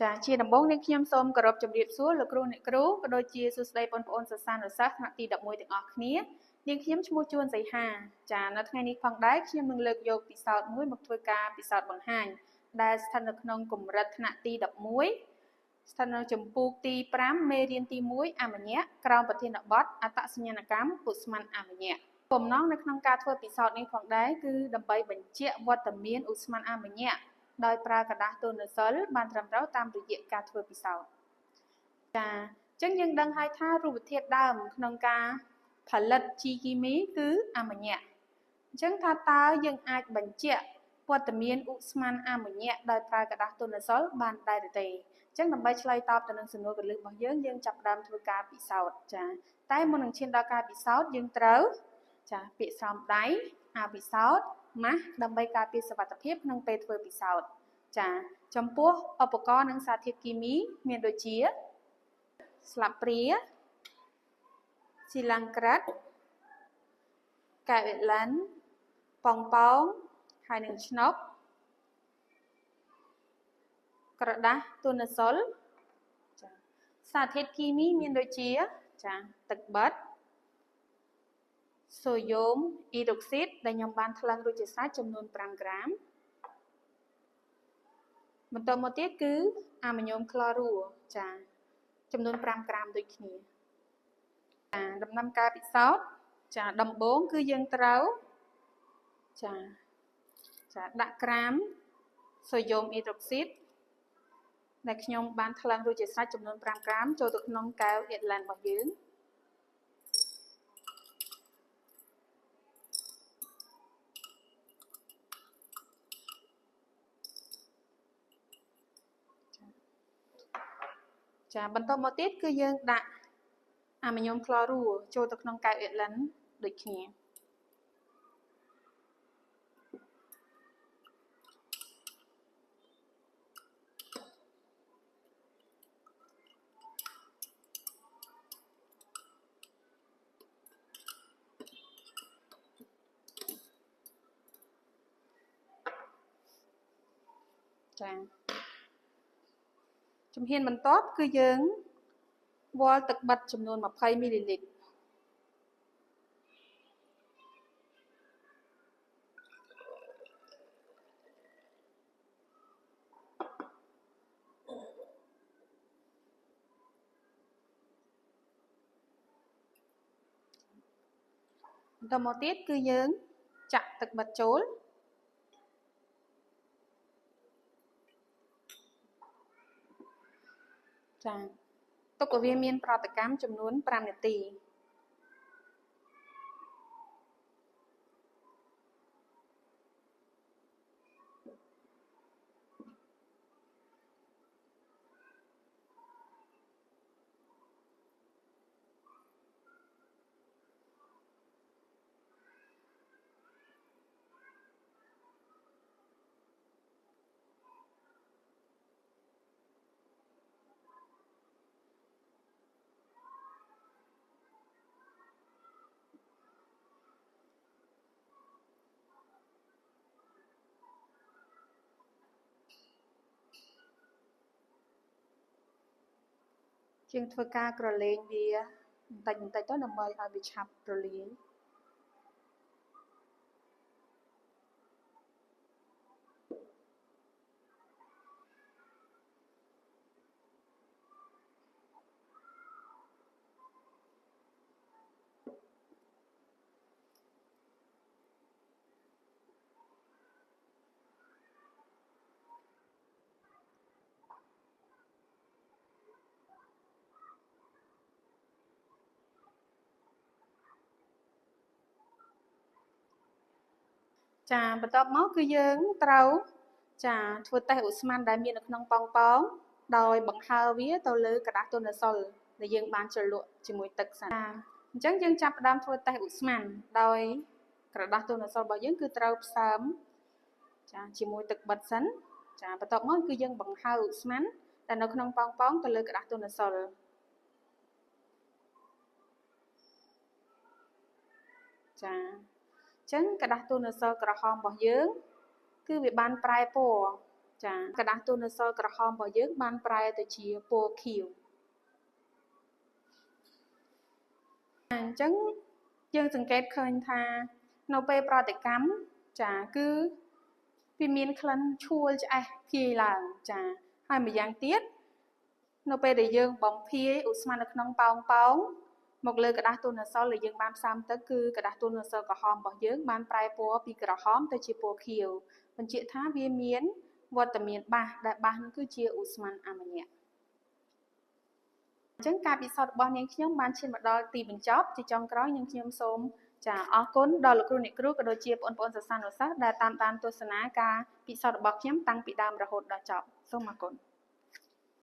ចាជាដំបូងនេះខ្ញុំសូមគោរពជម្រាបសួរលោកគ្រូអ្នកគ្រូក៏ដូចជាសួស្តីបងប្អូនសិស្សានុសិស្សថ្នាក់ទី11ទាំងអស់គ្នានាងខ្ញុំឈ្មោះជួនសីហាចានៅថ្ងៃនេះផងដែរខ្ញុំនឹងលើកយកពិសោធន៍មួយមកធ្វើការពិសោធន៍បង្ហាញដែលស្ថិតនៅក្នុងកម្រិតថ្នាក់ទី11ស្ថិតនៅចំពោះទី5មេរៀនទី1អមញ្ញៈក្រោមប្រធានបទអត្តសញ្ញាណកម្មពុស្ម័នអមញ្ញៈបំណងនៅក្នុងការធ្វើពិសោធន៍នេះផងដែរគឺដើម្បីបញ្ជាក់វត្តមានឧស្ម័នអមញ្ញៈដោយប្រើกระดาษទូនីសិលបានត្រឹមត្រូវតាមរយៈការធ្វើពិសោធន៍ចាអញ្ចឹងយើងដឹងហើយថារូបធាតុដើមក្នុងការផលិតជីគីមីគឺអមញ្ញៈអញ្ចឹងថាតើយើងអាចបញ្ជាក់វត្តមានឧស្ម័នអមញ្ញៈដោយប្រើกระดาษទូនីសិលបានដែរឬទេអញ្ចឹងដើម្បីឆ្លើយតបទៅនឹងសំណួរកលឹះរបស់យើងចាប់ផ្ដើមធ្វើការពិសោធន៍ចាតែមុននឹងឈានដល់ការពិសោធន៍យើងត្រូវចាពាក្យស្រោមដៃអពិសោធន៍ម៉ាស់ដើម្បីការពារសុវត្ថិភាពក្នុងពេលធ្វើពិសោធន៍ចាចំពោះឧបករណ៍និងសារធាតុគីមីមានដូចជាស្លាបព្រាស៊ីឡាំងក្រាត់កែវអេឡាន់ប៉ងប៉ោងហើយនឹងឆ្នុកក្រដាសទូនីសិលចាសារធាតុគីមីមានដូចជាចាទឹកបិទសូយ៉ូមអ៊ីដុកស៊ីតដែលខ្ញុំបានថ្លឹងរួចជាស្រេចចំនួន5ក្រាមបន្តមកទៀតគឺអាម៉ាញ៉ូមក្លរូចាចំនួន5ក្រាមដូចគ្នាចាដំណើរការពិសោធន៍ចាដំបូងគឺយើងត្រូវចាដាក់ក្រាមសូយ៉ូមអ៊ីដុកស៊ីតដែលខ្ញុំបានថ្លឹងរួចជាស្រេចចំនួន5ក្រាមចូលទៅក្នុងកែវអ៊ីតឡែនរបស់យើងចាបន្តមកទៀតគឺយើងដាក់អាម៉ាញ៉ូមក្លរូចូលទៅក្នុងកែវអ៊ីតឡែនដូចគ្នាចាជំហានបន្ទាប់គឺយើងវាល់ទឹកបិទចំនួន20មីលីលីត្របន្តមកទៀតគឺយើងចាក់ទឹកបិទចូលចាទុកឲ្យវាមានប្រតិកម្មចំនួន5នាទីជាងធ្វើការក្រឡេងវាបន្តិចទៅដើម្បីឲ្យវាឆាប់រលាយចាបន្ទាប់មកគឺយើងត្រូវចាធ្វើតេស្តឧស្ម័នដែលមាននៅក្នុងប៉ងប៉ោងដោយបង្ហើរវាទៅលើกระดาษទូនីសិលដែលយើងបានជ្រលក់ជាមួយទឹកសិនអញ្ចឹងយើងចាប់ផ្ដើមធ្វើតេស្តឧស្ម័នដោយกระดาษទូនីសិលរបស់យើងគឺត្រូវផ្សើមចាជាមួយទឹកបិទសិនចាបន្ទាប់មកគឺយើងបង្ហើរឧស្ម័នដែលនៅក្នុងប៉ងប៉ោងទៅលើกระดาษទូនីសិលចាអញ្ចឹងกระดาษទូនីសិលក្រហមរបស់យើងគឺវាបានប្រែពណ៌ ចាกระดาษទូនៅសល់ក្រហមរបស់យើងបានប្រែទៅជាពណ៌ខៀវអញ្ចឹងយើងសង្កេតឃើញថានៅពេលប្រតិកម្មចាគឺវាមានក្លិនឆួលឆ្អេះភាយឡើងចាហើយម្យ៉ាងទៀតនៅពេលដែលយើងបំភាយឧស្ម័ននៅក្នុងប៉ោងមកលើกระดาษទូនៅសល់ដែលយើងបានផ្សំទឹកគឺกระดาษទូនៅសល់ក្រហមរបស់យើងបានប្រែពណ៌ពីក្រហមទៅជាពណ៌ខៀវបញ្ជាក់ថាវាមានវត្តមានបាសដែលបាសនោះគឺជាឧស្ម័នអាម៉ូញ៉ាអញ្ចឹងការពិសោធន៍របស់នាងខ្ញុំបានឈានមកដល់ទីបញ្ចប់ជាចុងក្រោយនាងខ្ញុំសូមចាអរគុណដល់លោកគ្រូអ្នកគ្រូក៏ដូចជាបងប្អូនសិស្សានុសិស្សដែលតាមដានទស្សនាការពិសោធន៍របស់ខ្ញុំតាំងពីដើមរហូតដល់ចប់សូមអរគុណ